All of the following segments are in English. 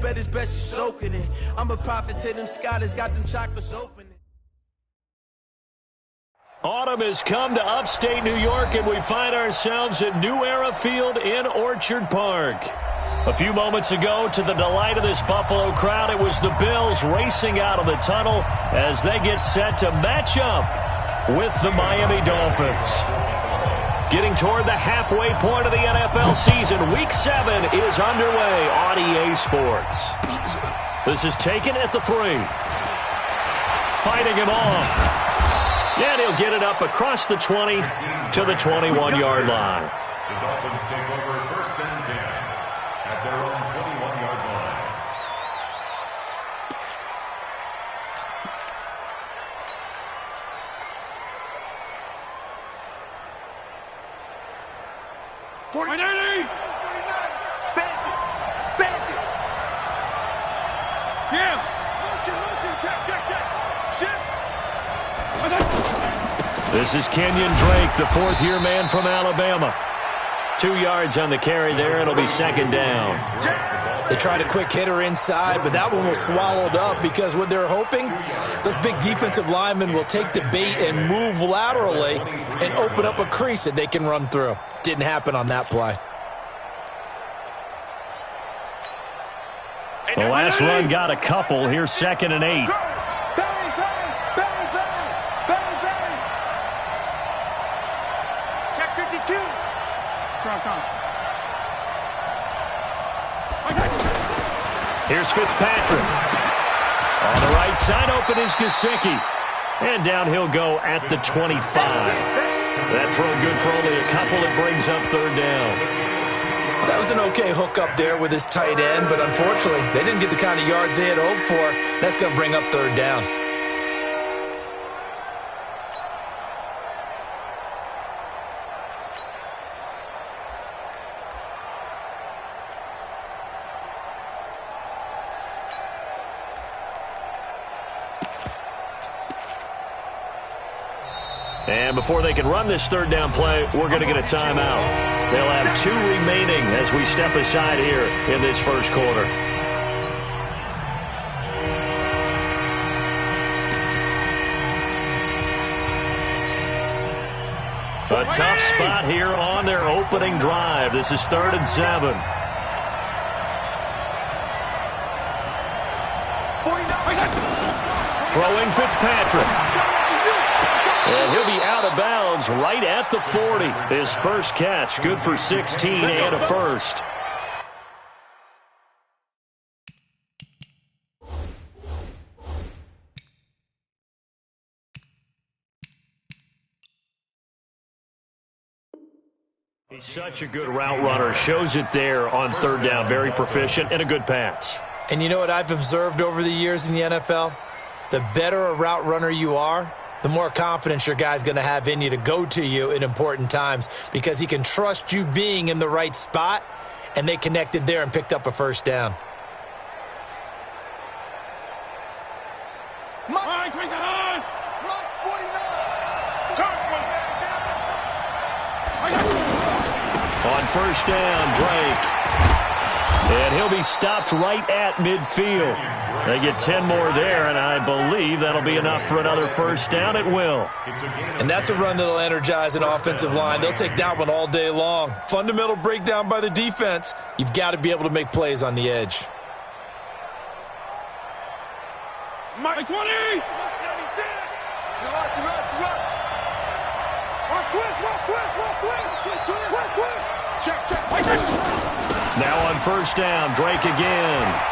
bet it's best you soaking it. I'm a prophet to them scholars, got them chakras open. Autumn has come to upstate New York, and we find ourselves at New Era Field in Orchard Park. A few moments ago, to the delight of this Buffalo crowd, it was the Bills racing out of the tunnel as they get set to match up with the Miami Dolphins. Getting toward the halfway point of the NFL season, Week 7 is underway on EA Sports. This is taken at the 3. Fighting him off. And he'll get it up across the 20 to the 21-yard line. The Dolphins take over 1st and 10 at their own 21-yard line. This is Kenyon Drake, the fourth-year man from Alabama. 2 yards on the carry there. It'll be 2nd down. They tried a quick hitter inside, but that one was swallowed up because what they're hoping, those big defensive linemen will take the bait and move laterally and open up a crease that they can run through. Didn't happen on that play. The last run got a couple. Here's 2nd and 8. Here's Fitzpatrick. On the right side, open is Gesicki. And down he'll go at the 25. That throw good for only a couple. It brings up 3rd down. That was an okay hook up there with his tight end, but unfortunately, they didn't get the kind of yards they had hoped for. That's going to bring up 3rd down. And before they can run this 3rd down play, we're going to get a timeout. They'll have 2 remaining as we step aside here in this first quarter. A tough spot here on their opening drive. This is 3rd and 7. Throwing Fitzpatrick. And he'll be out of bounds right at the 40. His first catch, good for 16 and a first. He's such a good route runner. Shows it there on 3rd down. Very proficient and a good pass. And you know what I've observed over the years in the NFL? The better a route runner you are, the more confidence your guy's going to have in you to go to you in important times because he can trust you being in the right spot, and they connected there and picked up a 1st down. On 1st down, Drake. And he'll be stopped right at midfield. They get 10 more there, and I believe that'll be enough for another 1st down. It will. And that's a run that'll energize an offensive line. They'll take that one all day long. Fundamental breakdown by the defense. You've got to be able to make plays on the edge. Mike 20! Now on 1st down, Drake again.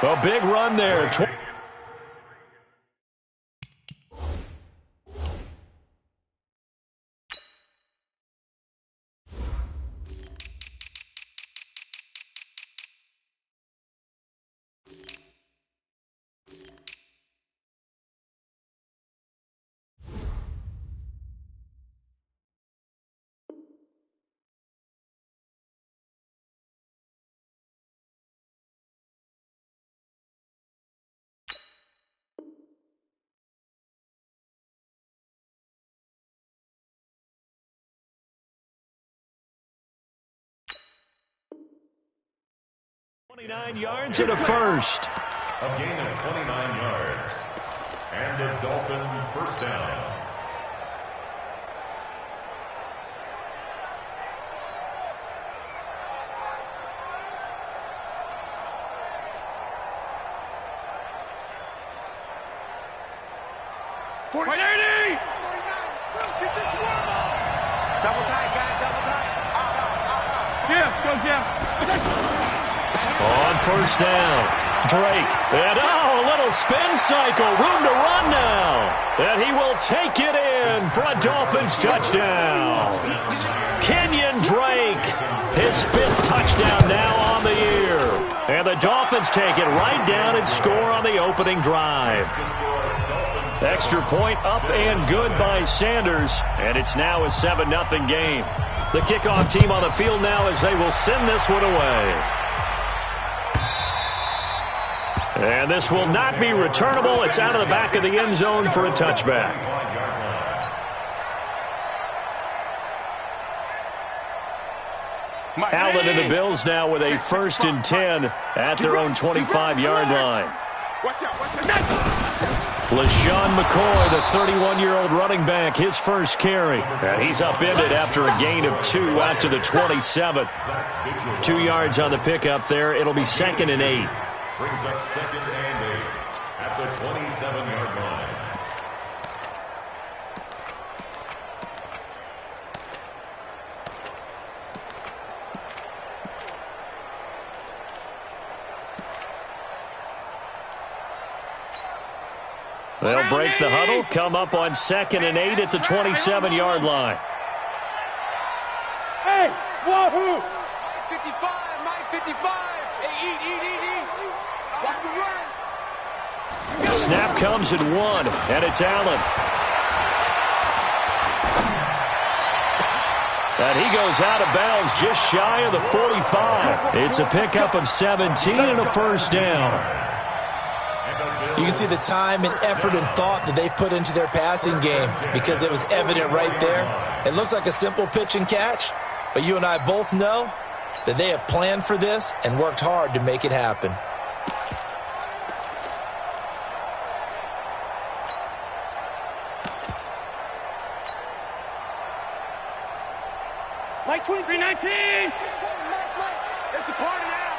A big run there. 29 yards and a first. A gain of 29 yards. And a Dolphin first down. Double tight, guys, double tight. Jeff, go Jeff. On first down, Drake. And a little spin cycle. Room to run now. And he will take it in for a Dolphins touchdown. Kenyon Drake, his 5th touchdown now on the year. And the Dolphins take it right down and score on the opening drive. Extra point up and good by Sanders, and it's now a 7-0 game. The kickoff team on the field now as they will send this one away. And this will not be returnable. It's out of the back of the end zone for a touchback. Allen and the Bills now with a 1st and 10 at their own 25-yard line. Watch out. LaShawn McCoy, the 31-year-old running back, his first carry. And he's upended after a gain of 2 out to the 27. 2 yards on the pickup there. It'll be 2nd and 8. Brings up 2nd and 8 at the 27-yard line. They'll break the huddle, come up on 2nd and 8 at the 27-yard line. Hey, wahoo! 55, Mike 55. Hey, eat. Watch the run. Snap comes at 1, and it's Allen. And he goes out of bounds just shy of the 45. It's a pickup of 17 and a first down. You can see the time and effort and thought that they put into their passing game because it was evident right there. It looks like a simple pitch and catch, but you and I both know that they have planned for this and worked hard to make it happen. Mike 23-19. It's a party now.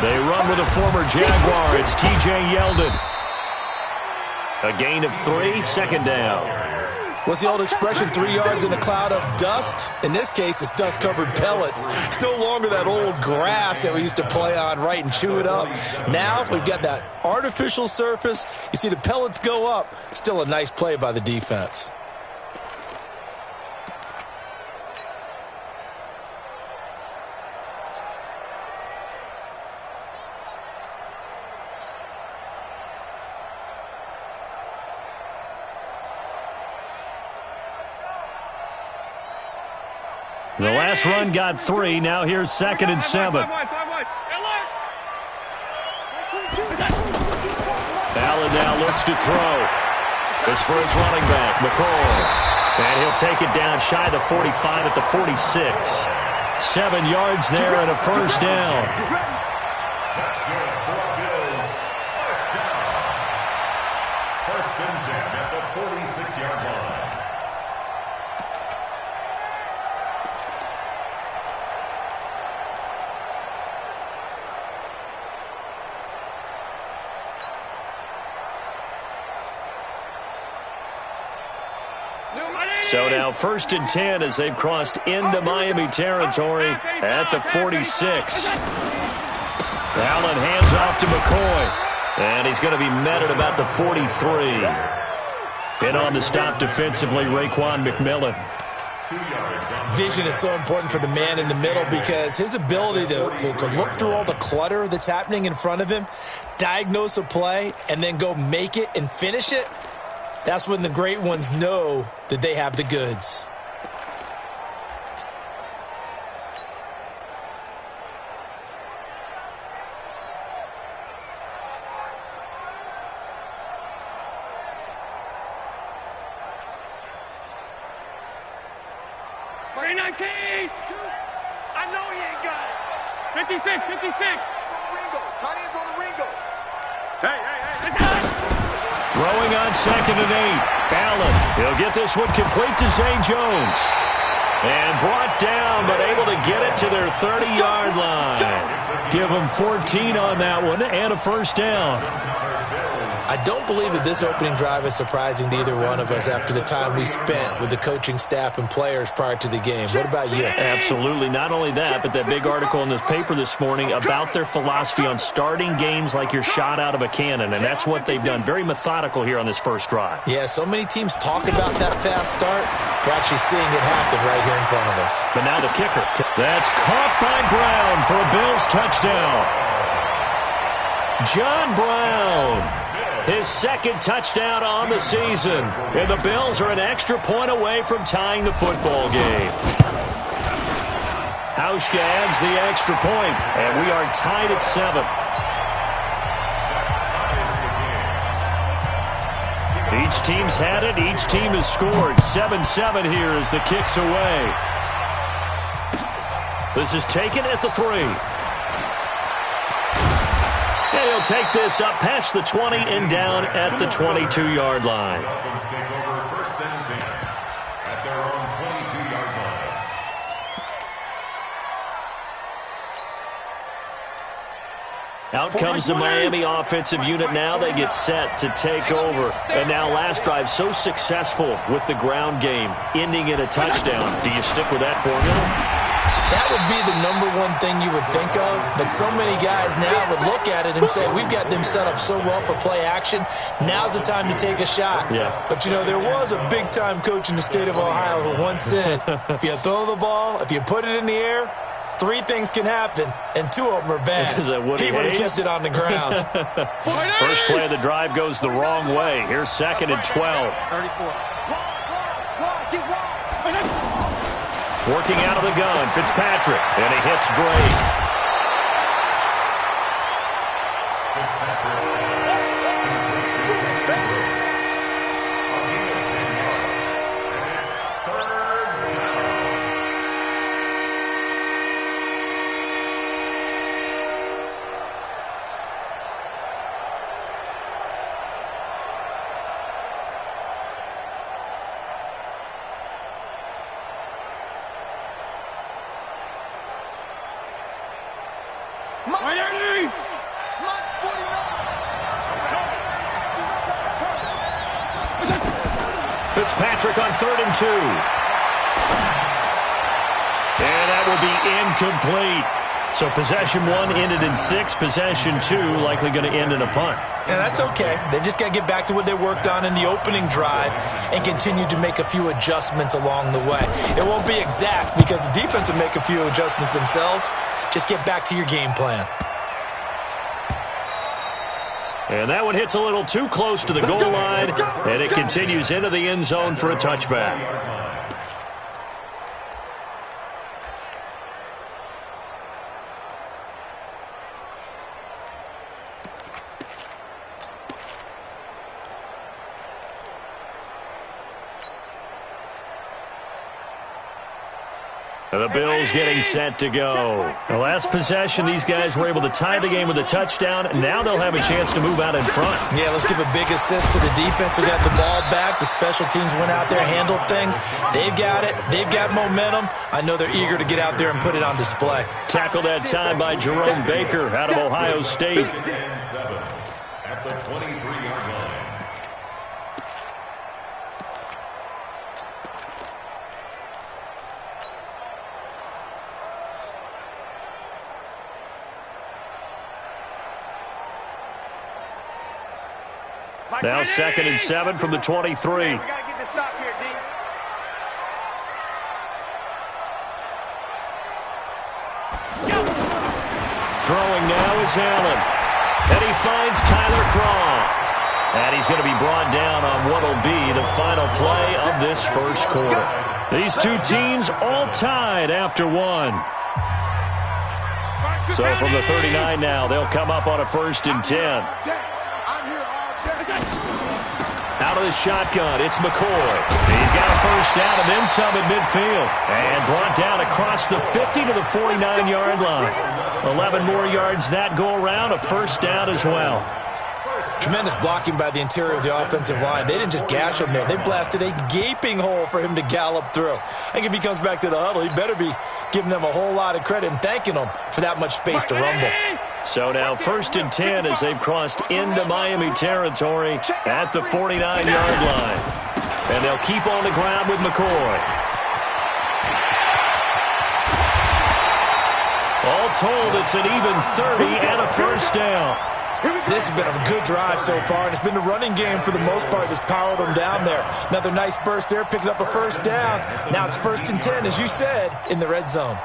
They run with a former Jaguar. It's T.J. Yeldon. A gain of 3, 2nd down. What's the old expression, 3 yards in a cloud of dust? In this case, it's dust-covered pellets. It's no longer that old grass that we used to play on, right, and chew it up. Now we've got that artificial surface. You see the pellets go up. Still a nice play by the defense. The last run got 3. Now here's 2nd and 7. Allen now looks to throw. This for his running back, McCoy. And he'll take it down shy of the 45 at the 46. 7 yards there and a first down. That's good for Bills. First down. 1st and 10 at the 46-yard line. So now 1st and 10 as they've crossed into Miami territory at the 46. Allen hands off to McCoy. And he's going to be met at about the 43. And on the stop defensively, Raekwon McMillan. Vision is so important for the man in the middle because his ability to look through all the clutter that's happening in front of him, diagnose a play, and then go make it and finish it, that's when the great ones know that they have the goods. know he ain't got it. 56, 56. Ringo. Tight end's on the Ringo. Hey. Throwing on 2nd and 8. Allen, he'll get this one complete to Zay Jones. And brought down, but able to get it to their 30-yard line. Give them 14 on that one and a first down. I don't believe that this opening drive is surprising to either one of us after the time we spent with the coaching staff and players prior to the game. What about you? Absolutely. Not only that, but that big article in this paper this morning about their philosophy on starting games like you're shot out of a cannon, and that's what they've done. Very methodical here on this first drive. Yeah, so many teams talk about that fast start. We're actually seeing it happen right here in front of us. But now the kicker. That's caught by Brown for a Bills touchdown. John Brown. His second touchdown on the season. And the Bills are an extra point away from tying the football game. Hauschka adds the extra point, and we are tied at 7. Each team's had it. Each team has scored. 7-7 here as the kick's away. This is taken at the 3. And he'll take this up past the 20 and down at the 22-yard line. Dolphins take over 1st and 10 at their own 22-yard line. Out comes the Miami offensive unit now. They get set to take over. And now last drive so successful with the ground game, ending in a touchdown. Do you stick with that formula? That would be the #1 thing you would think of, but so many guys now would look at it and say, we've got them set up so well for play action, now's the time to take a shot. Yeah. But, you know, there was a big-time coach in the state of Ohio who once said, if you throw the ball, if you put it in the air, 3 things can happen, and 2 of them are bad. Is that Woody he would have Hayes? kept it on the ground. First play of the drive goes the wrong way. Here's 2nd and 12. 34. Working out of the gun, Fitzpatrick, and he hits Drake. Fitzpatrick on 3rd and 2. And that will be incomplete. So possession 1 ended in 6. Possession 2 likely going to end in a punt. And that's okay. They just got to get back to what they worked on in the opening drive and continue to make a few adjustments along the way. It won't be exact because the defense will make a few adjustments themselves. Just get back to your game plan. And that one hits a little too close to the goal line, and it continues into the end zone for a touchback. The Bills getting set to go. The last possession, these guys were able to tie the game with a touchdown. Now they'll have a chance to move out in front. Yeah, let's give a big assist to the defense who got the ball back. The special teams went out there, handled things. They've got it. They've got momentum. I know they're eager to get out there and put it on display. Tackled that time by Jerome Baker out of Ohio State. 7 at the 23-yard line. Now 2nd and 7 from the 23. We got to get this stop here, D. Throwing now is Allen. And he finds Tyler Croft. And he's going to be brought down on what will be the final play of this first quarter. These two teams all tied after 1. So from the 39 now, they'll come up on a 1st and 10. Out of the shotgun, it's McCoy. He's got a first down and then some at midfield. And brought down across the 50 to the 49-yard line. 11 more yards that go around, a first down as well. Tremendous blocking by the interior of the offensive line. They didn't just gash him there. They blasted a gaping hole for him to gallop through. I think if he comes back to the huddle, he better be giving them a whole lot of credit and thanking them for that much space to rumble. So now 1st and 10 as they've crossed into Miami territory at the 49-yard line. And they'll keep on the ground with McCoy. All told, it's an even 30 and a first down. This has been a good drive so far, and it's been the running game for the most part that's powered them down there. Another nice burst there, picking up a first down. Now it's 1st and 10, as you said, in the red zone.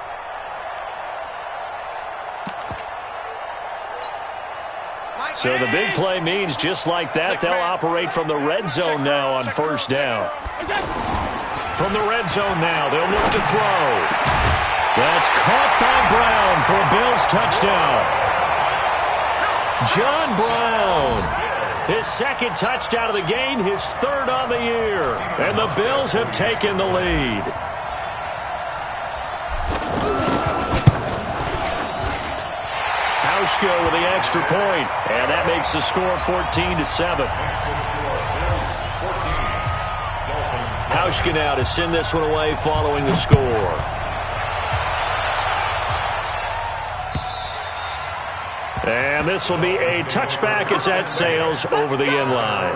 So the big play means just like that, they'll operate from the red zone now on first down. From the red zone now, they'll look to throw. That's caught by Brown for a Bills touchdown. John Brown, his 2nd touchdown of the game, his 3rd on the year. And the Bills have taken the lead. Hauschka with the extra point, and that makes the score 14-7. Hauschka now to send this one away following the score. And this will be a touchback as that sails over the end line.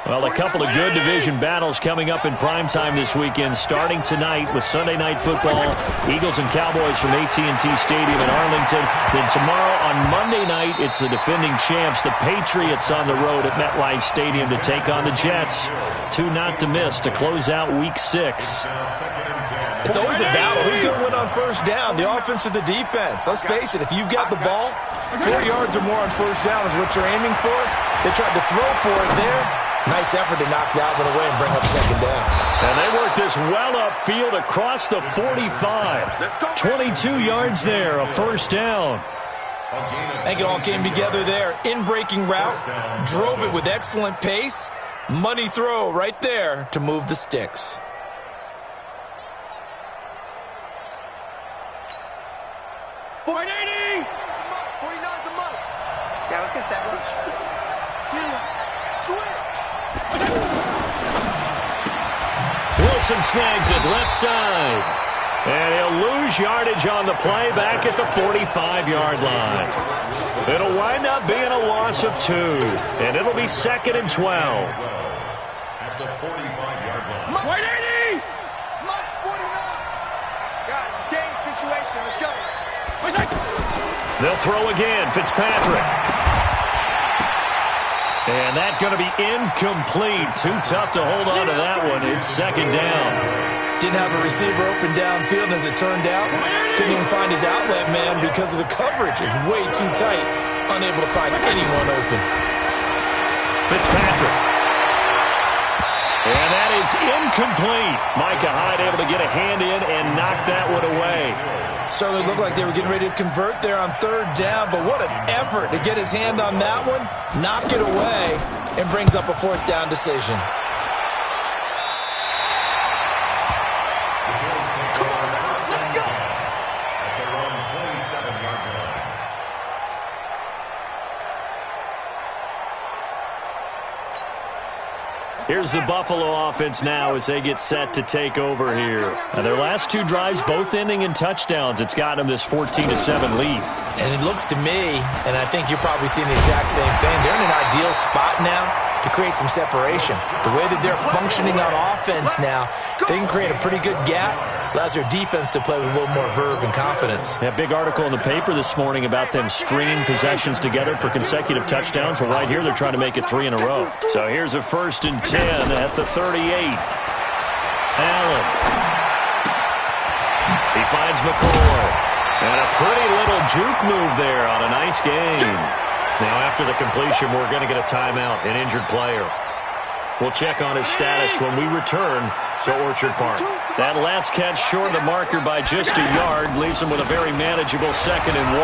Well, a couple of good division battles coming up in primetime this weekend, starting tonight with Sunday Night Football, Eagles and Cowboys from AT&T Stadium in Arlington. Then tomorrow on Monday night, it's the defending champs, the Patriots, on the road at MetLife Stadium to take on the Jets. 2 not to miss to close out Week 6. It's always a battle. Who's going to win on first down, the offense or the defense? Let's face it, if you've got the ball, 4 yards or more on first down is what you're aiming for. They tried to throw for it there. Nice effort to knock that one away and bring up 2nd down. And they work this well upfield across the 45. 22 yards there, a first down. I think it all came together there. In-breaking route, drove it with excellent pace. Money throw right there to move the sticks. Yeah, let's get sandwich. Wilson snags it left side. And he'll lose yardage on the play back at the 45-yard line. It'll wind up being a loss of 2. And it'll be 2nd and 12. At the 45-yard line. 180! March 49! Guys, it's game situation. Let's go. They'll throw again. Fitzpatrick. And that's going to be incomplete. Too tough to hold on to that one. It's 2nd down. Didn't have a receiver open downfield, and as it turned out, couldn't even find his outlet man because of the coverage. It's way too tight. Unable to find anyone open. Fitzpatrick. And that is incomplete. Micah Hyde able to get a hand in and knock that one away. Certainly looked like they were getting ready to convert there on 3rd down, but what an effort to get his hand on that one, knock it away, and brings up a 4th down decision. Here's the Buffalo offense now as they get set to take over here. Now their last 2 drives both ending in touchdowns. It's got them this 14-7 lead. And it looks to me, and I think you're probably seeing the exact same thing, they're in an ideal spot now to create some separation. The way that they're functioning on offense now, they can create a pretty good gap. Allows their defense to play with a little more verve and confidence. That big article in the paper this morning about them stringing possessions together for consecutive touchdowns. Well, right here, they're trying to make it 3 in a row. So here's a 1st and 10 at the 38. Allen. He finds McCoy. And a pretty little juke move there on a nice game. Now, after the completion, we're going to get a timeout, an injured player. We'll check on his status when we return to Orchard Park. That last catch short of the marker by just a yard leaves him with a very manageable 2nd and 1.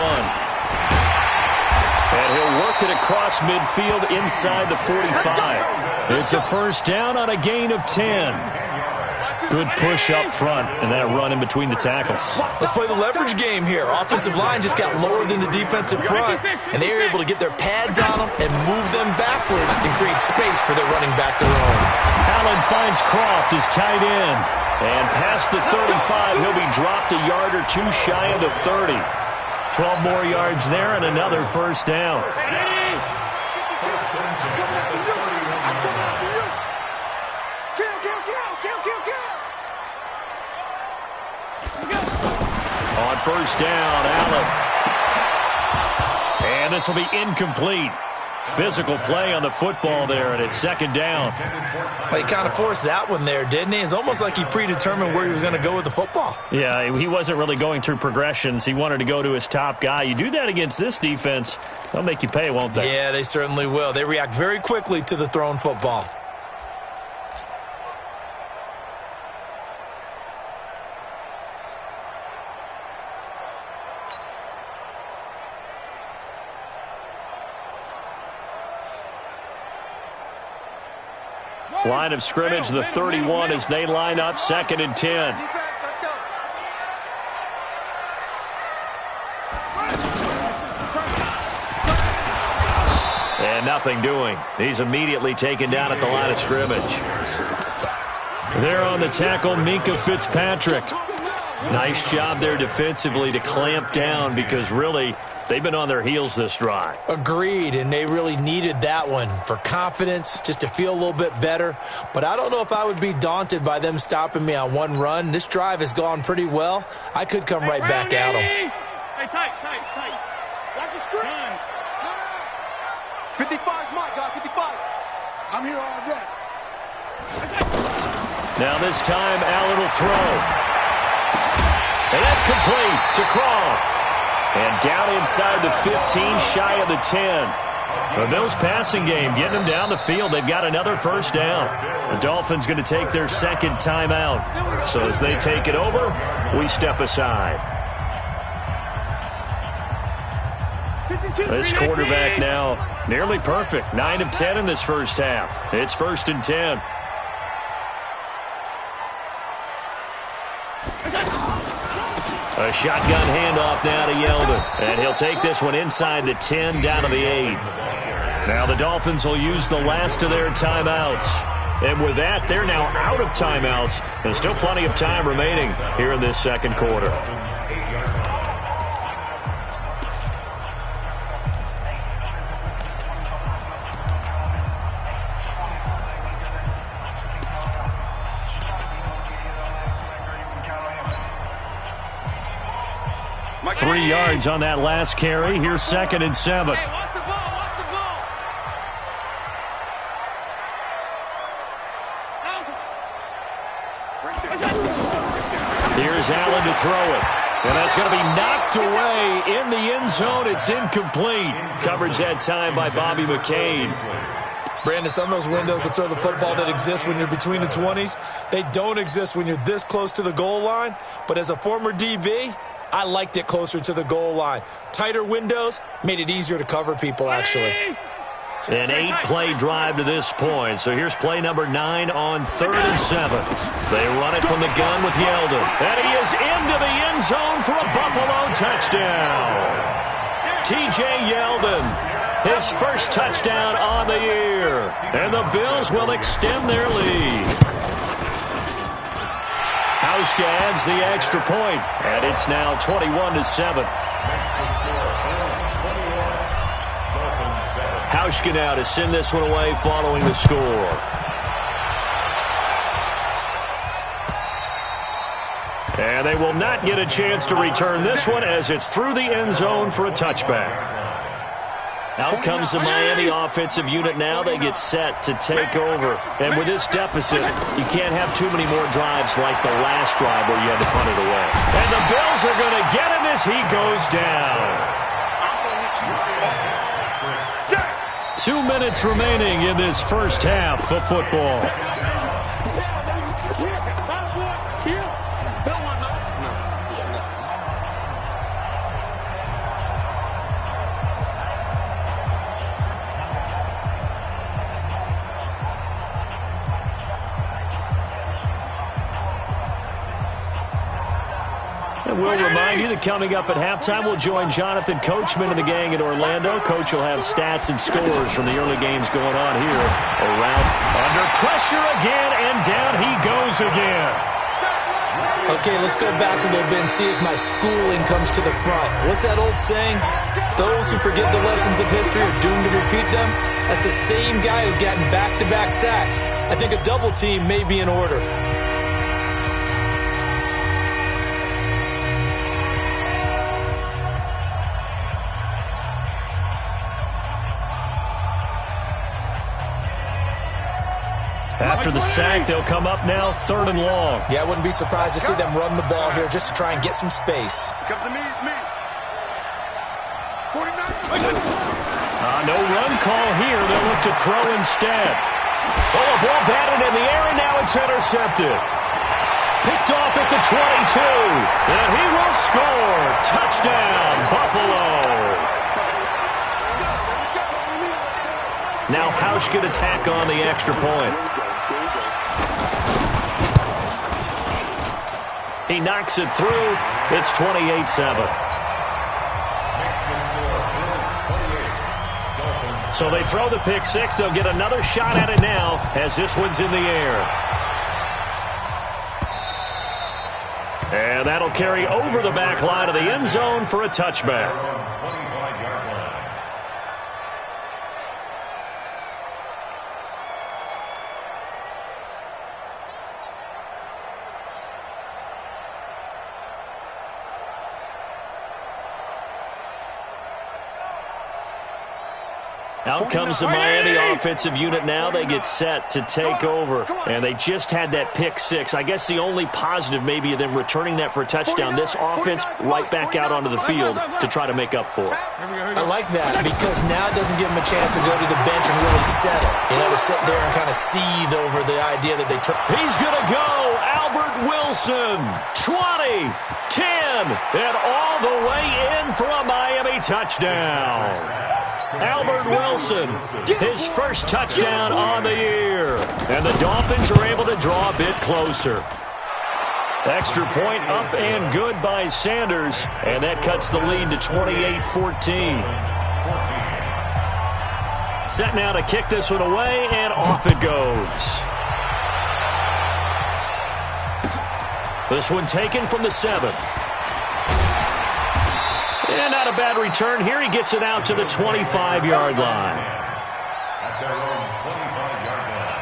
And he'll work it across midfield inside the 45. It's a first down on a gain of 10. Good push up front and that run in between the tackles. Let's play the leverage game here. Offensive line just got lower than the defensive front, and they were able to get their pads on them and move them backwards and create space for their running back to roam. Allen finds Croft as tight end. And past the 35, he'll be dropped a yard or two shy of the 30. 12 more yards there and another first down. On first down, Allen. And this will be incomplete. Physical play on the football there, and it's second down. Well, he kind of forced that one there, didn't he? It's almost like he predetermined where he was going to go with the football. Yeah, he wasn't really going through progressions. He wanted to go to his top guy. You do that against this defense, they'll make you pay, won't they? Yeah, they certainly will. They react very quickly to the thrown football. Line of scrimmage, the 31 as they line up, 2nd and 10. And nothing doing. He's immediately taken down at the line of scrimmage. There on the tackle, Minka Fitzpatrick. Nice job there defensively to clamp down because really they've been on their heels this drive. Agreed, and they really needed that one for confidence, just to feel a little bit better. But I don't know if I would be daunted by them stopping me on one run. This drive has gone pretty well. I could come right back at them. Hey, tight. Watch the screen. 55's my guy, 55. I'm here all day. Now this time, Allen will throw. And that's complete to Croft. And down inside the 15, shy of the 10. The Bills passing game, getting them down the field. They've got another first down. The Dolphins going to take their second timeout. So as they take it over, we step aside. This quarterback now nearly perfect. 9 of 10 in this first half. It's 1st and 10. A shotgun handoff now to Yeldon. And he'll take this one inside the 10, down to the 8. Now the Dolphins will use the last of their timeouts. And with that, they're now out of timeouts. There's still plenty of time remaining here in this second quarter. Mike, 3 yards on that last carry. Here's 2nd and 7. Hey, watch the ball, watch the ball. Here's Allen to throw it. And that's going to be knocked away in the end zone. It's incomplete. Coverage that time by Bobby McCain. Brandon, some of those windows to throw the football that exist when you're between the 20s, they don't exist when you're this close to the goal line. But as a former DB, I liked it closer to the goal line. Tighter windows made it easier to cover people, actually. An 8-play drive to this point. So here's play number 9 on 3rd and 7. They run it from the gun with Yeldon. And he is into the end zone for a Buffalo touchdown. T.J. Yeldon, his first touchdown on the year. And the Bills will extend their lead. Hauschka adds the extra point, and it's now 21-7. Hauschka now to send this one away following the score. And they will not get a chance to return this one as it's through the end zone for a touchback. Out comes the Miami offensive unit now. They get set to take over. And with this deficit, you can't have too many more drives like the last drive where you had to punt it away. And the Bills are going to get him as he goes down. 2 minutes remaining in this first half of football. And we'll remind you that coming up at halftime, we'll join Jonathan Coachman and the gang in Orlando. Coach will have stats and scores from the early games going on here. Around, under pressure again, and down he goes again. Okay, let's go back a little bit and see if my schooling comes to the front. What's that old saying? Those who forget the lessons of history are doomed to repeat them. That's the same guy who's gotten back-to-back sacks. I think a double team may be in order. After the sack, they'll come up now 3rd and long. Yeah, I wouldn't be surprised to see them run the ball here just to try and get some space. Come to me, it's me. 49. No run call here. They'll look to throw instead. Oh, a ball batted in the air, and now it's intercepted. Picked off at the 22. And he will score. Touchdown, Buffalo. Now Hausch could attack on the extra point. He knocks it through. It's 28-7. So they throw the pick six. They'll get another shot at it now as this one's in the air. And that'll carry over the back line of the end zone for a touchback. Out comes the Miami offensive unit now. They get set to take over. And they just had that pick six. I guess the only positive maybe of them returning that for a touchdown. This offense right back out onto the field to try to make up for it. I like that because now it doesn't give them a chance to go to the bench and really settle. You know, to sit there and kind of seethe over the idea that they took. He's going to go. Albert Wilson, 20, 10, and all the way in for a Miami touchdown. Albert Wilson, his first touchdown on the year. And the Dolphins are able to draw a bit closer. Extra point up and good by Sanders. And that cuts the lead to 28-14. Set now to kick this one away, and off it goes. This one taken from the 7. And not a bad return here. He gets it out to the 25-yard line. At their own 25-yard line.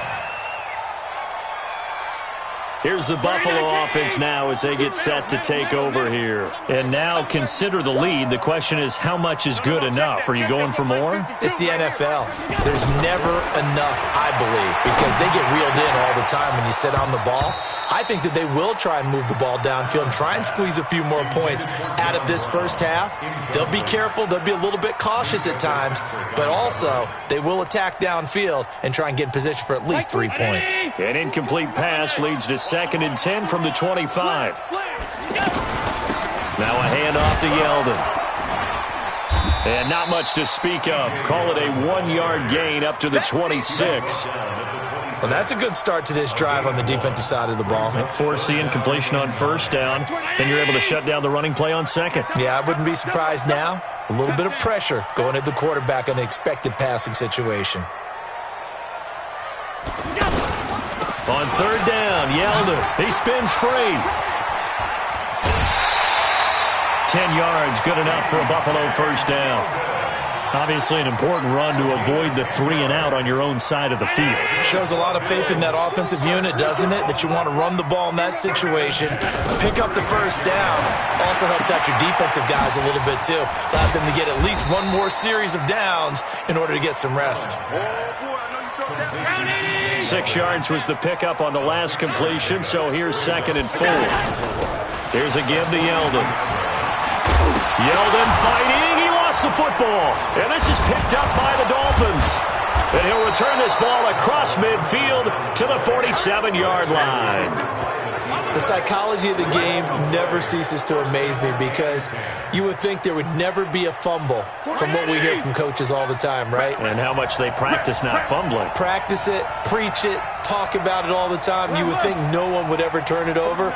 Here's the Buffalo offense now as they get set to take over here. And now consider the lead. The question is, how much is good enough? Are you going for more? It's the NFL. There's never enough, I believe, because they get reeled in all the time when you sit on the ball. I think that they will try and move the ball downfield and try and squeeze a few more points out of this first half. They'll be careful. They'll be a little bit cautious at times, but also they will attack downfield and try and get in position for at least 3 points. An incomplete pass leads to 2nd and 10 from the 25. Now a handoff to Yeldon. And not much to speak of. Call it a 1-yard gain up to the 26. Well, that's a good start to this drive on the defensive side of the ball. Force the incompletion on first down. Then you're able to shut down the running play on second. Yeah, I wouldn't be surprised now. A little bit of pressure going at the quarterback in an expected passing situation. On 3rd down, Yeldon. He spins free. 10 yards, good enough for a Buffalo first down. Obviously an important run to avoid the 3 and out on your own side of the field. Shows a lot of faith in that offensive unit, doesn't it? That you want to run the ball in that situation. Pick up the first down. Also helps out your defensive guys a little bit, too. Allows them to get at least one more series of downs in order to get some rest. 6 yards was the pickup on the last completion, so here's 2nd and 4. Here's a give to Yeldon. Yeldon fighting. He lost the football. And this is picked up by the Dolphins. And he'll return this ball across midfield to the 47-yard line. The psychology of the game never ceases to amaze me because you would think there would never be a fumble from what we hear from coaches all the time, right? And how much they practice not fumbling. Practice it, preach it, talk about it all the time. You would think no one would ever turn it over.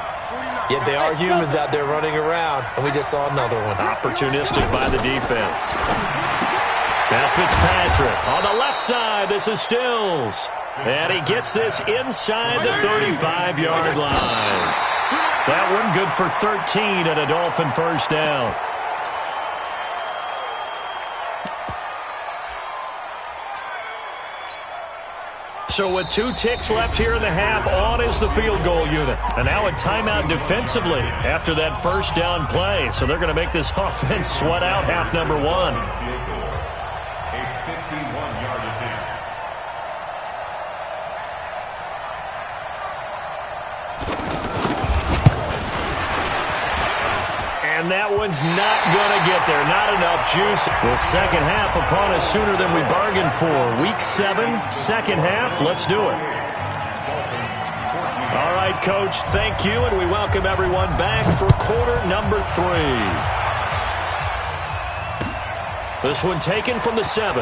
Yet they are humans out there running around, and we just saw another one. Opportunistic by the defense. Now Fitzpatrick on the left side. This is Stills. And he gets this inside the 35-yard line. That one good for 13 and a Dolphin first down. So with 2 ticks left here in the half, on is the field goal unit. And now a timeout defensively after that first down play. So they're going to make this offense sweat out half number 1. A 51-yard attempt. And that one's not going to get there. Not enough juice. The second half upon us sooner than we bargained for. Week 7, second half. Let's do it. All right, Coach, thank you, and we welcome everyone back for quarter number 3. This one taken from the 7.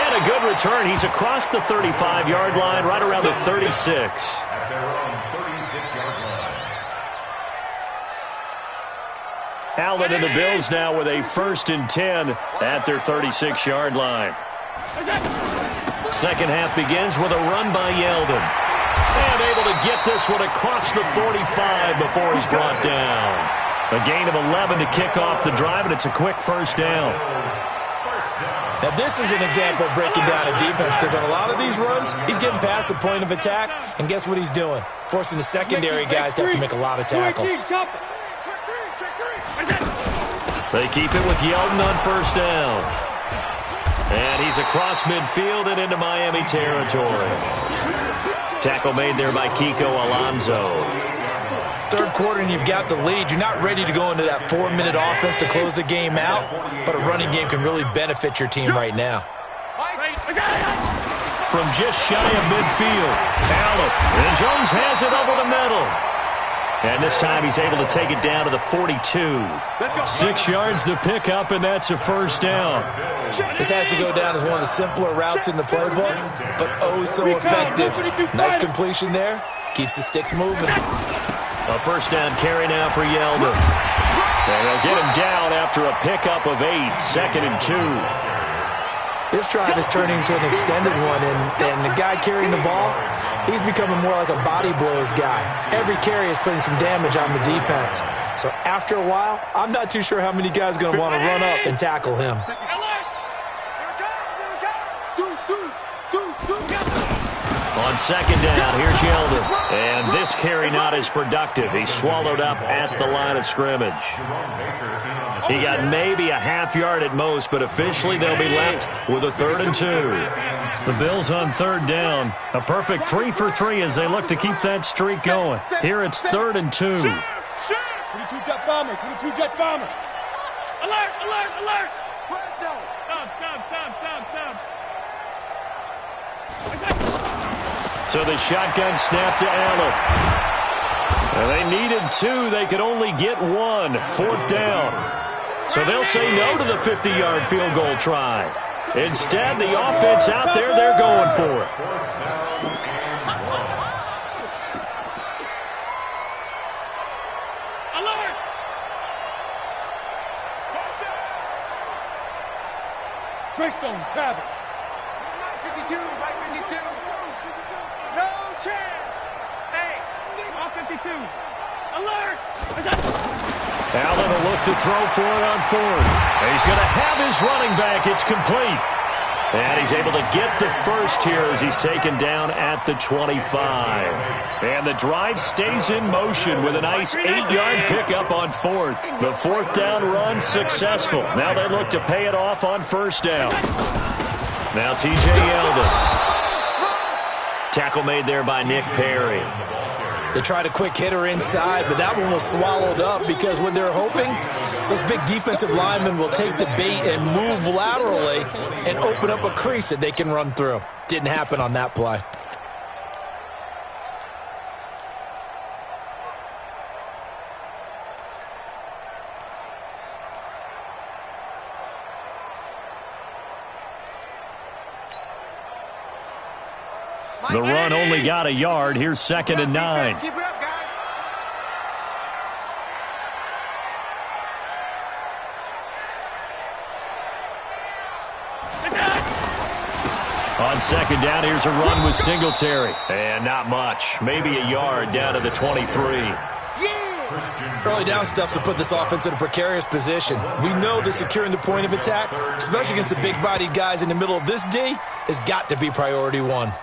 And a good return. He's across the 35-yard line, right around the 36. At their own 36-yard line. Allen and the Bills now with a 1st and 10 at their 36-yard line. Second half begins with a run by Yeldon. And able to get this one across the 45 before he's brought down. A gain of 11 to kick off the drive, and it's a quick first down. Now, this is an example of breaking down a defense, because on a lot of these runs, he's getting past the point of attack, and guess what he's doing? Forcing the secondary guys to have to make a lot of tackles. They keep it with Yeldon on first down. And he's across midfield and into Miami territory. Tackle made there by Kiko Alonso. Third quarter and you've got the lead. You're not ready to go into that 4-minute offense to close the game out, but a running game can really benefit your team right now. From just shy of midfield, Allen. And Jones has it over the middle. And this time he's able to take it down to the 42. 6 yards the pickup, and that's a first down. This has to go down as one of the simpler routes in the playbook, but oh so effective. Nice completion there. Keeps the sticks moving. A first down carry now for Yeldon. And they'll get him down after a pickup of 8. 2nd and 2. This drive is turning into an extended one, and the guy carrying the ball, he's becoming more like a body blows guy. Every carry is putting some damage on the defense. So after a while, I'm not too sure how many guys are going to want to run up and tackle him. On second down, here's Yeldon. And this carry not as productive. He's swallowed up at the line of scrimmage. He got maybe a half yard at most, but officially they'll be left with a 3rd and 2. The Bills on third down. A perfect 3 for 3 as they look to keep that streak going. Here it's 3rd and 2. 22 jet bomber, 22 jet bomber. Alert, alert, alert. Stop. So the shotgun snap to Allen. And they needed 2. They could only get 1. 4th down. So they'll say no to the 50-yard field goal try. Instead, the offense out there, they're going for it. Alert. Greystone, travel. Right 52, right 52. No chance. Hey, off 52. Alert. Allen will look to throw for it on 4th. And he's going to have his running back. It's complete. And he's able to get the first here as he's taken down at the 25. And the drive stays in motion with a nice 8-yard pickup on 4th. The 4th down run successful. Now they look to pay it off on first down. Now T.J. Yeldon. Tackle made there by Nick Perry. They tried a quick hitter inside, but that one was swallowed up because what they're hoping, those big defensive linemen will take the bait and move laterally and open up a crease that they can run through. Didn't happen on that play. The run only got a yard. Here's 2nd and 9. Keep it up, guys. On 2nd down, here's a run with Singletary. And not much. Maybe a yard down to the 23. Early down stuff to put this offense in a precarious position. We know that securing the point of attack, especially against the big-bodied guys in the middle of this D, has got to be priority one.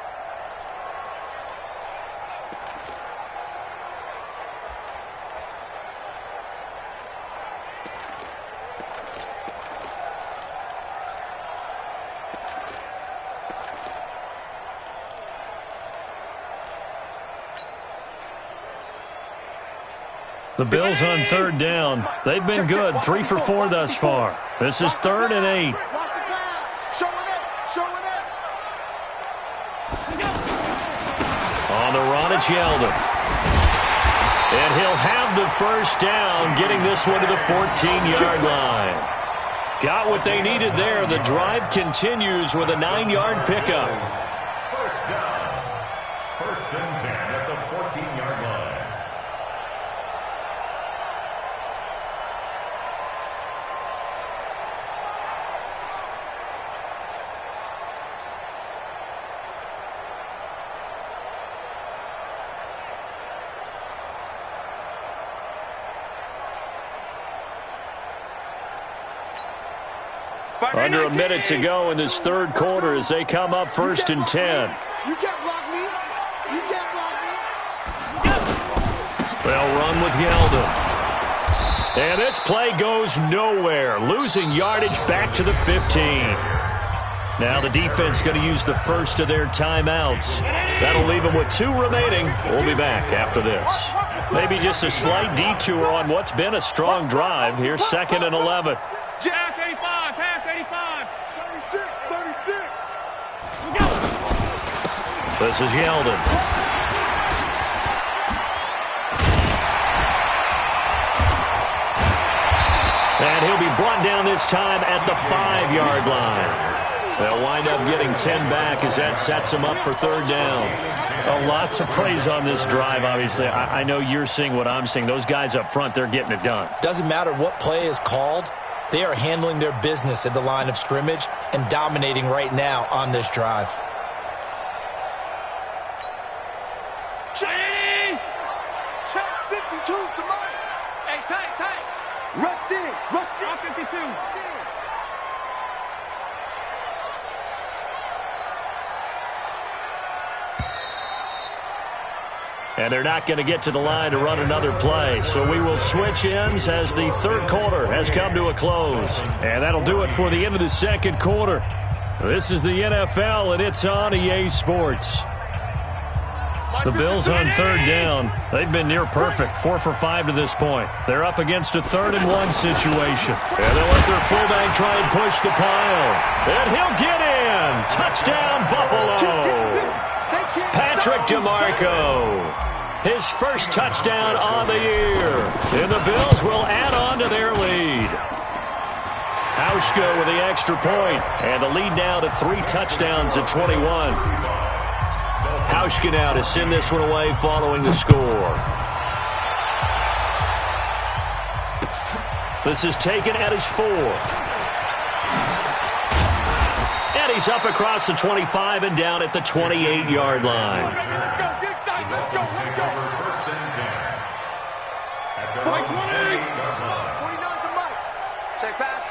The Bills on 3rd down. They've been good, 3 for 4 thus far. This is 3rd and 8. Watch the pass. Showing it. On the run, it's Yeldon. And he'll have the 1st down, getting this one to the 14-yard line. Got what they needed there. The drive continues with a 9-yard pickup. 1st down. 1st and 10 at the 14-yard line. Under a minute to go in this 3rd quarter as they come up 1st and 10. You can't block me. You can't block me. They'll run with Yeldon. And this play goes nowhere, losing yardage back to the 15. Now the defense going to use the first of their timeouts. That'll leave them with 2 remaining. We'll be back after this. Maybe just a slight detour on what's been a strong drive. Here's 2nd and 11. Jack 85, pass 85. 36. This is Yeldon. And he'll be brought down this time at the 5-yard line. They'll wind up getting 10 back as that sets them up for 3rd down. A lot to praise on this drive, obviously. I know you're seeing what I'm seeing. Those guys up front, they're getting it done. Doesn't matter what play is called. They are handling their business at the line of scrimmage and dominating right now on this drive. Check 52's the money. Hey, tight. Rush in. 52. And they're not going to get to the line to run another play. So we will switch ends as the 3rd quarter has come to a close. And that'll do it for the end of the 2nd quarter. This is the NFL, and it's on EA Sports. The Bills on 3rd down. They've been near perfect, 4 for 5 to this point. They're up against a 3rd and 1 situation. And they'll let their fullback try and push the pile. And he'll get in. Touchdown, Buffalo. Patrick DeMarco. His first touchdown on the year. And the Bills will add on to their lead. Hauschka with the extra point. And the lead now to 3 touchdowns at 21. Hauschka now to send this one away following the score. This is taken at his 4. And he's up across the 25 and down at the 28-yard line. Let's go. 49's the mic. Check pass.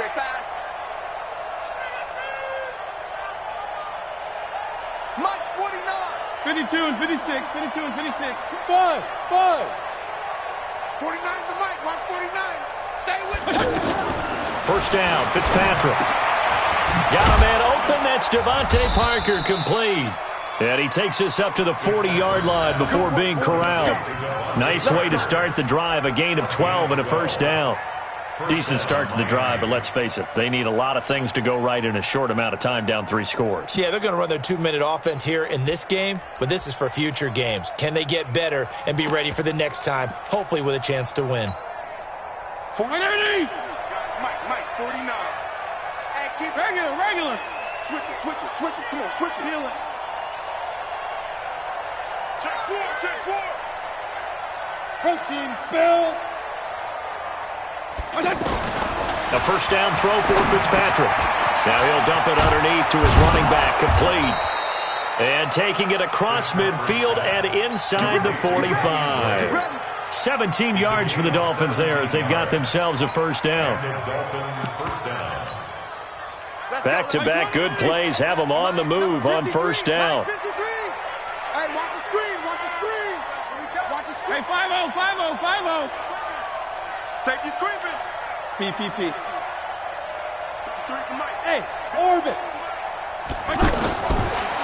Mike's 49. 52 and 56. 5. 49's the mic. Watch 49. Stay with me. 1st down, Fitzpatrick. Got a man open. That's Devontae Parker, complete. And he takes this up to the 40-yard line before being corralled. Nice way to start the drive, a gain of 12 and a 1st down. Decent start to the drive, but let's face it, they need a lot of things to go right in a short amount of time, down 3 scores. Yeah, they're going to run their 2-minute offense here in this game, but this is for future games. Can they get better and be ready for the next time, hopefully with a chance to win? 180. Mike, 49. Hey, keep Regular. Switch it. Come on, switch it. Feel it. Check four. Protein spill. A first down throw for Fitzpatrick. Now he'll dump it underneath to his running back, complete. And taking it across midfield and inside the 45. 17 yards for the Dolphins there as they've got themselves a first down. Back-to-back good plays have them on the move on first down. Hey, watch the screen. Hey, 5-0, 5-0, 5-0. Safety screaming. PPP. Hey, orbit.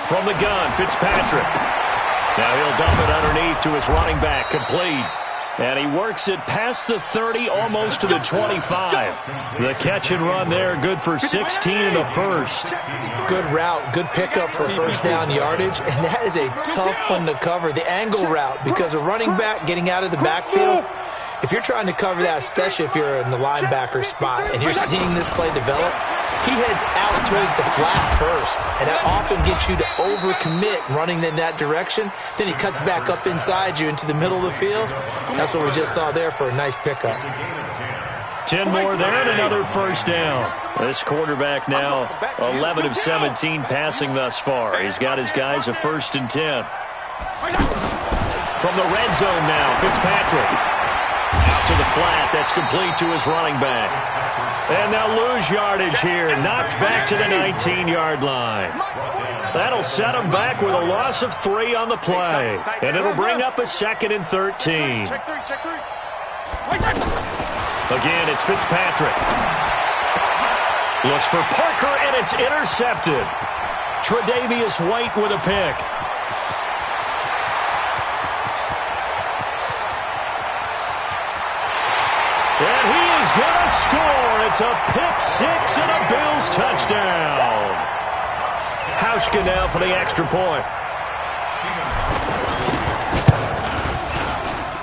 From the gun, Fitzpatrick. Now he'll dump it underneath to his running back, complete. And he works it past the 30, almost to the 25. The catch and run there, good for 16 in the first. Good route, good pickup for first down yardage, and that is a tough one to cover. The angle route, because a running back getting out of the backfield, if you're trying to cover that, especially if you're in the linebacker spot and you're seeing this play develop, he heads out towards the flat first, and that often gets you to overcommit running in that direction. Then he cuts back up inside you into the middle of the field. That's what we just saw there for a nice pickup. 10 more there and another first down. This quarterback now 11 of 17 passing thus far. He's got his guys a 1st and 10. From the red zone now, Fitzpatrick. Out to the flat. That's complete to his running back. And they'll lose yardage here. Knocked back to the 19-yard line. That'll set them back with a loss of 3 on the play. And it'll bring up a 2nd and 13. Check three. Again, it's Fitzpatrick. Looks for Parker, and it's intercepted. Tre'Davious White with a pick. And he is going to score. It's a pick 6 and a Bills touchdown. Hauschka now for the extra point.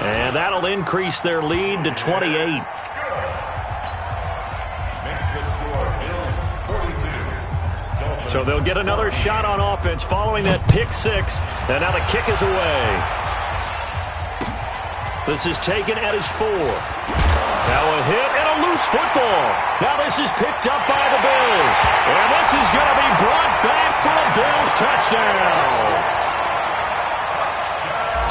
And that'll increase their lead to 28. So they'll get another shot on offense following that pick 6. And now the kick is away. This is taken at his 4. Now a hit and a loose football. Now this is picked up by the Bills. And this is going to be brought back for a Bills touchdown.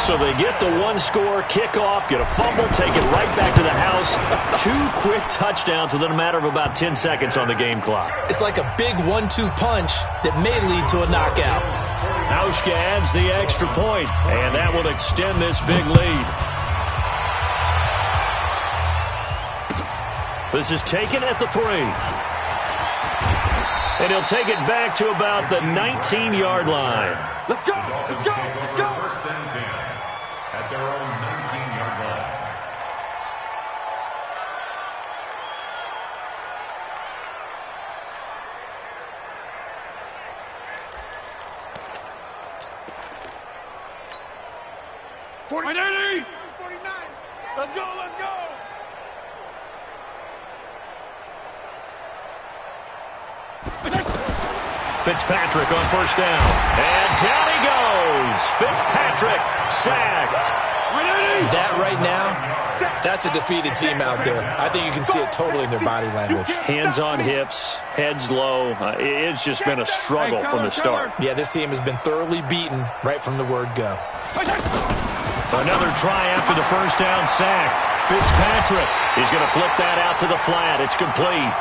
So they get the 1-score kickoff, get a fumble, take it right back to the house. 2 quick touchdowns within a matter of about 10 seconds on the game clock. It's like a big 1-2 punch that may lead to a knockout. Hauschka adds the extra point, and that will extend this big lead. This is taken at the 3. And he'll take it back to about the 19-yard line. Let's go. First and 10 at their own 19-yard line. Let's go. Fitzpatrick on first down. And down he goes. Fitzpatrick sacked. That right now, that's a defeated team out there. I think you can see it totally in their body language. Hands on hips, heads low. It's just been a struggle from the start. Yeah, this team has been thoroughly beaten right from the word go. Another try after the first down sack. Fitzpatrick is going to flip that out to the flat. It's complete.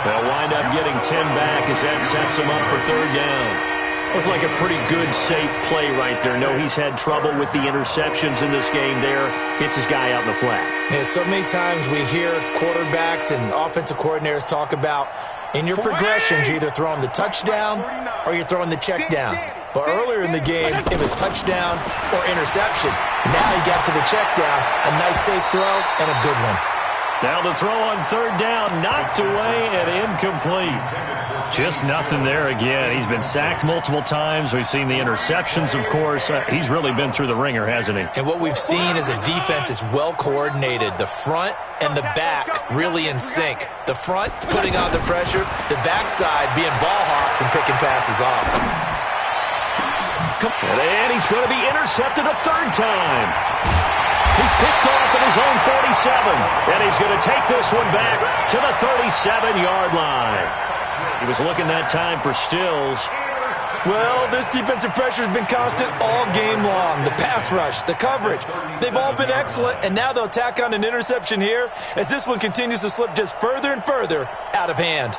They'll wind up getting 10 back as that sets them up for 3rd down. Looked like a pretty good, safe play right there. No, he's had trouble with the interceptions in this game there. Hits his guy out in the flat. Yeah, so many times we hear quarterbacks and offensive coordinators talk about in your progressions, you're either throwing the touchdown or you're throwing the check down. But earlier in the game, it was touchdown or interception. Now he got to the check down, a nice safe throw, and a good one. Now the throw on 3rd down, knocked away and incomplete. Just nothing there again. He's been sacked multiple times. We've seen the interceptions, of course. He's really been through the ringer, hasn't he? And what we've seen is a defense that's well coordinated. The front and the back really in sync. The front putting on the pressure, the backside being ball hawks and picking passes off. And he's going to be intercepted a third time. He's picked off at his own 47. And he's going to take this one back to the 37-yard line. He was looking that time for Stills. Well, this defensive pressure has been constant all game long. The pass rush, the coverage, they've all been excellent, and now they'll tack on an interception here as this one continues to slip just further and further out of hand.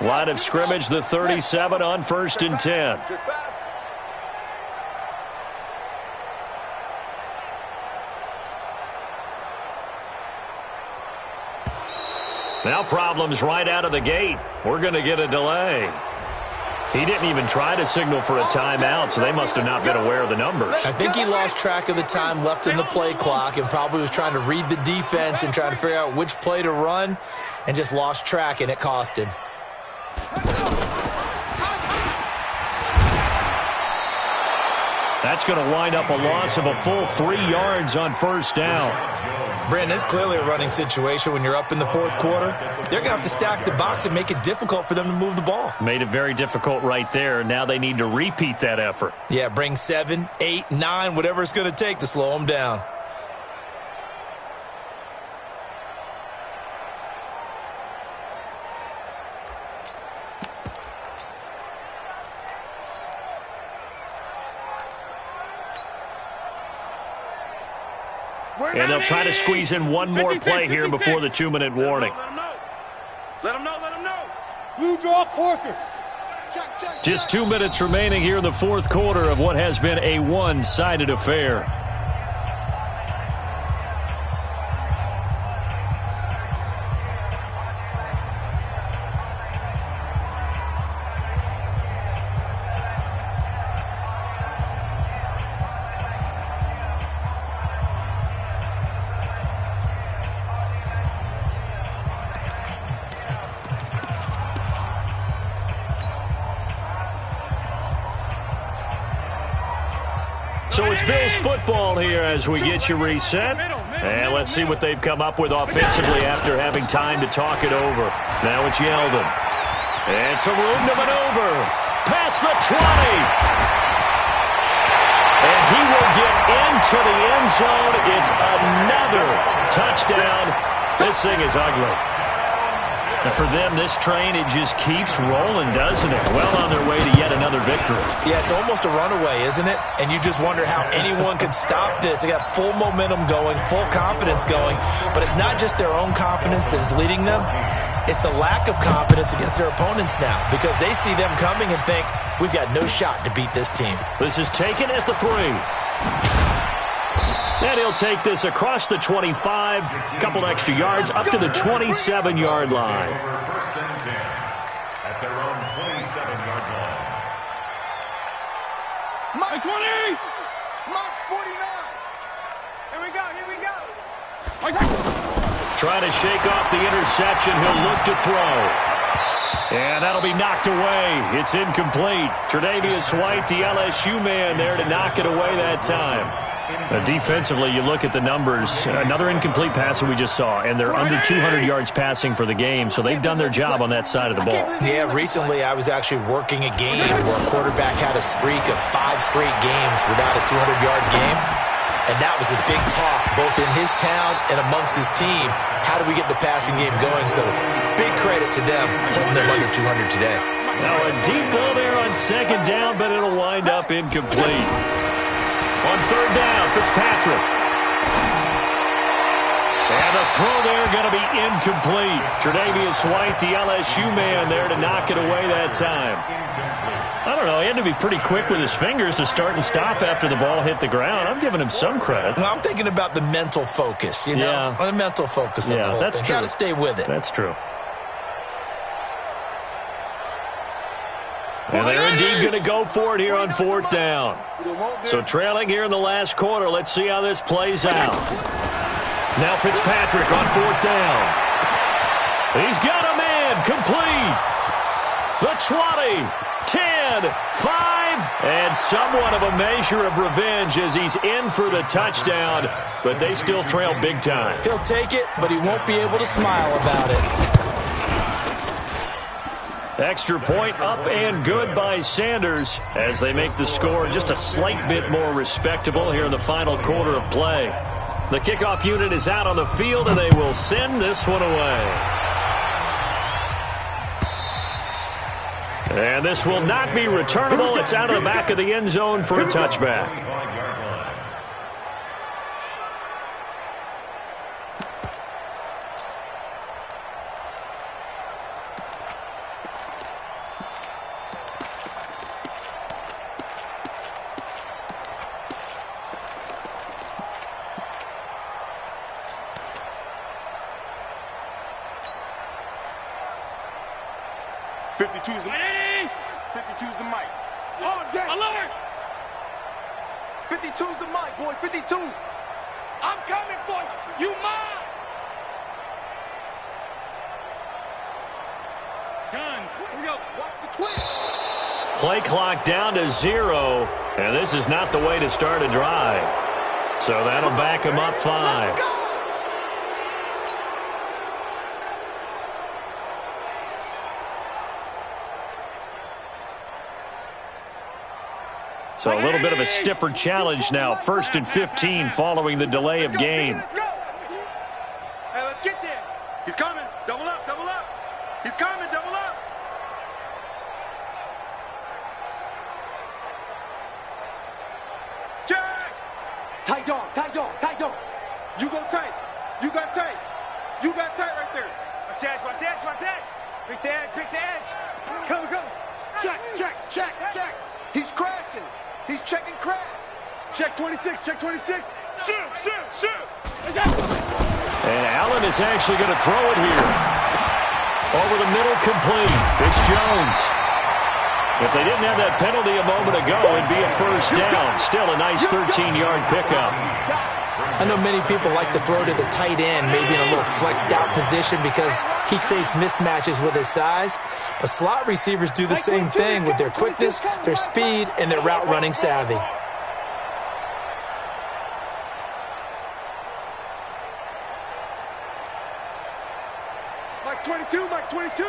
Line of scrimmage, the 37 on 1st and 10. Now problems right out of the gate. We're going to get a delay. He didn't even try to signal for a timeout, so they must have not been aware of the numbers. I think he lost track of the time left in the play clock and probably was trying to read the defense and trying to figure out which play to run and just lost track, and it cost him. That's going to wind up a loss of a full 3 yards on 1st down. Brandon, it's clearly a running situation when you're up in the 4th quarter. They're going to have to stack the box and make it difficult for them to move the ball. Made it very difficult right there. Now they need to repeat that effort. Yeah, bring 7, 8, 9, whatever it's going to take to slow them down. And they'll try to squeeze in one more play here before the 2-minute warning. Let them know. Blue draw quarters. Just 2 minutes remaining here in the 4th quarter of what has been a one-sided affair. So it's Bills football here as we get you reset. And let's see what they've come up with offensively after having time to talk it over. Now it's Yeldon. And some room to maneuver. Past the 20. And he will get into the end zone. It's another touchdown. This thing is ugly. And for them, this train, it just keeps rolling, doesn't it? Well on their way to yet another victory. Yeah, it's almost a runaway, isn't it? And you just wonder how anyone could stop this. They got full momentum going, full confidence going. But it's not just their own confidence that's leading them. It's the lack of confidence against their opponents now because they see them coming and think, we've got no shot to beat this team. This is taken at the 3. And he'll take this across the 25, couple extra yards, up to the 27-yard line. First and 10 at their own 27-yard line. Mike 20! Mark 49. Here we go. Trying to shake off the interception. He'll look to throw. And that'll be knocked away. It's incomplete. Tre'Davious White, the LSU man, there to knock it away that time. Defensively, you look at the numbers. Another incomplete passer we just saw, and they're under 200 yards passing for the game, so they've done their job on that side of the ball. Yeah, recently I was actually working a game where a quarterback had a streak of 5 straight games without a 200-yard game, and that was a big talk both in his town and amongst his team. How do we get the passing game going? So big credit to them holding them under 200 today. Now a deep ball there on 2nd down, but it'll wind up incomplete. On 3rd down, Fitzpatrick. And the throw there going to be incomplete. Tre'Davious White, the LSU man, there to knock it away that time. I don't know. He had to be pretty quick with his fingers to start and stop after the ball hit the ground. I'm giving him some credit. Well, I'm thinking about the mental focus, you know? Yeah. The mental focus of the whole that's thing. true. Got to stay with it. That's true. And they're indeed going to go for it here on 4th down. So trailing here in the last quarter. Let's see how this plays out. Now Fitzpatrick on 4th down. He's got a man. Complete. the 20, 10, 5, and somewhat of a measure of revenge as he's in for the touchdown, but they still trail big time. He'll take it, but he won't be able to smile about it. Extra point up and good by Sanders as they make the score just a slight bit more respectable here in the final quarter of play. The kickoff unit is out on the field, and they will send this one away. And this will not be returnable. It's out of the back of the end zone for a touchback. 52's the mic. Oh, damn. Alert! 52's the mic, boys. 52. I'm coming for you. You mine. Gun. Here we go. Watch the twin. Play clock down to 0, and this is not the way to start a drive. So that'll back him up 5. So a little bit of a stiffer challenge now. 1st and 15 following the delay of game. Let's go. Hey, let's get this. He's coming. Double up, double up. He's coming, double up. Jack! Tight dog, tight dog, tight dog. You go tight. You got tight. You got tight right there. Watch edge, watch edge, watch edge. Pick the edge, pick the edge. Come, come. Check, check, check, check. He's crashing. He's checking crash. Check 26, check 26. Shoot, shoot, shoot. And Allen is actually going to throw it here. Over the middle, complete. It's Jones. If they didn't have that penalty a moment ago, it'd be a first down. Still a nice 13-yard pickup. I know many people like to throw to the tight end, maybe in a little flexed out position because he creates mismatches with his size. But slot receivers do the same thing with their quickness, their speed, and their route running savvy. Mike's 22, Mike's 22.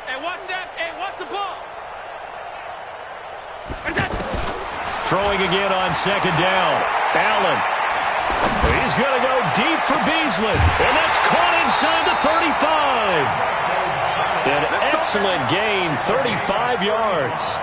Hey, watch that. Hey, watch the ball. Throwing again on 2nd down. Allen. He's going to go deep for Beasley. And that's caught inside the 35. An excellent gain, 35 yards.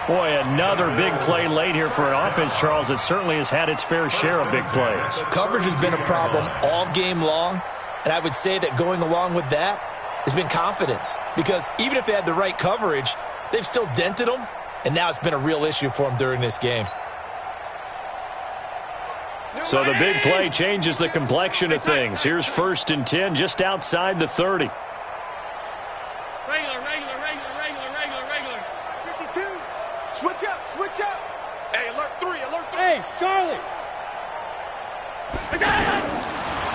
Boy, another big play late here for an offense, Charles, that certainly has had its fair share of big plays. Coverage has been a problem all game long, and I would say that going along with that has been confidence. Because even if they had the right coverage, they've still dented them, and now it's been a real issue for them during this game. So the big play changes the complexion of things. Here's 1st and 10 just outside the 30. Regular. 52. Switch up, switch up. Hey, alert 3, alert 3. Hey, Charlie.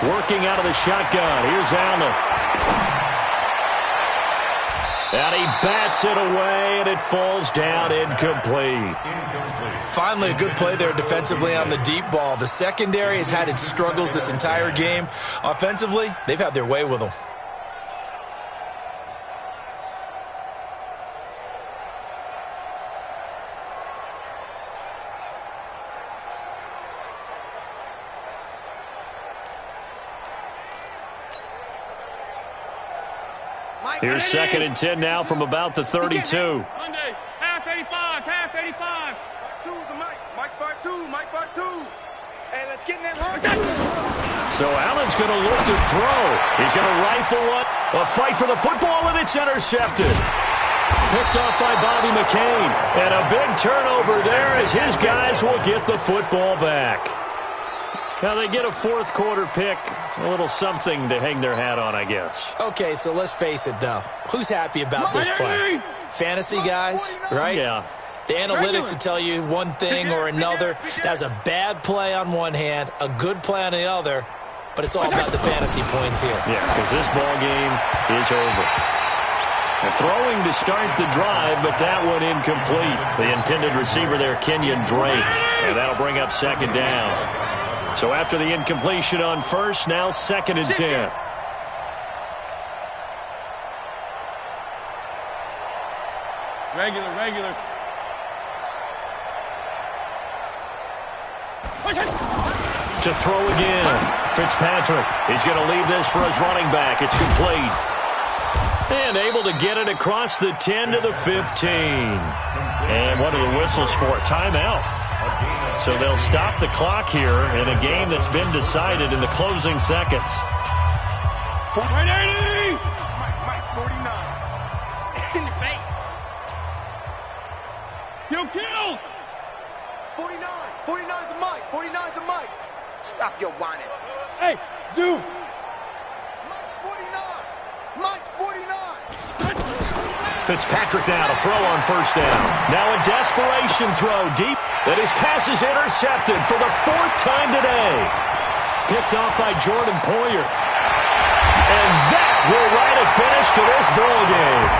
Working out of the shotgun. Here's Allen. And he bats it away, and it falls down incomplete. Finally, a good play there defensively on the deep ball. The secondary has had its struggles this entire game. Offensively, they've had their way with them. Here's 2nd and 10 now from about the 32. Monday, half 85, half 85. 5-2's the mic. Mike 5-2, Mike 5-2. Hey, let's get in that run. So Allen's going to look to throw. He's going to rifle one. A fight for the football, and it's intercepted. Picked off by Bobby McCain. And a big turnover there as his guys will get the football back. Now they get a 4th quarter pick. A little something to hang their hat on, I guess. Okay, so let's face it, though. Who's happy about this play? Fantasy guys, right? Yeah. The analytics will tell you one thing or another. That's a bad play on one hand, a good play on the other, but it's all about the fantasy points here. Yeah, because this ball game is over. Throwing to start the drive, but that one incomplete. The intended receiver there, Kenyon Drake. And that'll bring up second down. So after the incompletion on first, now 2nd and 10. Regular. To throw again. Fitzpatrick. He's going to leave this for his running back. It's complete. And able to get it across the 10 to the 15. And what are the whistles for? Timeout. So they'll stop the clock here in a game that's been decided in the closing seconds. Right, 80! Mike, 49. In the face. Yo, kill! 49. 49 to Mike. 49 to Mike. Stop your whining. Hey, Zoo! Mike's 49. Mike's 49. Fitzpatrick now to throw on first down. Now a desperation throw deep. And his pass is intercepted for the 4th time today. Picked off by Jordan Poyer. And that will write a finish to this ball game.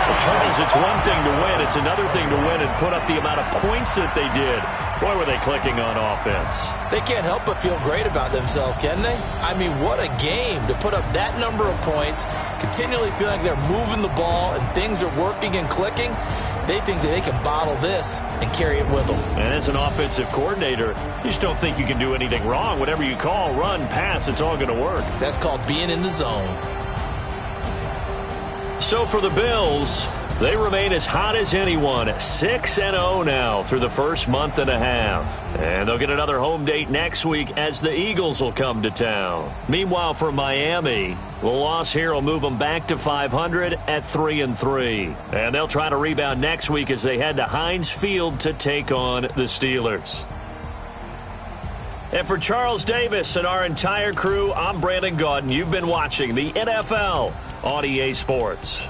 Well, Charles, it's one thing to win. It's another thing to win and put up the amount of points that they did. Boy, were they clicking on offense. They can't help but feel great about themselves, can they? I mean, what a game to put up that number of points, continually feeling like they're moving the ball and things are working and clicking. They think that they can bottle this and carry it with them. And as an offensive coordinator, you just don't think you can do anything wrong. Whatever you call, run, pass, it's all going to work. That's called being in the zone. So for the Bills, they remain as hot as anyone, 6-0 now through the first month and a half. And they'll get another home date next week as the Eagles will come to town. Meanwhile, for Miami, the loss here will move them back to 500 at 3-3. And they'll try to rebound next week as they head to Heinz Field to take on the Steelers. And for Charles Davis and our entire crew, I'm Brandon Gaudin. You've been watching the NFL on EA Sports.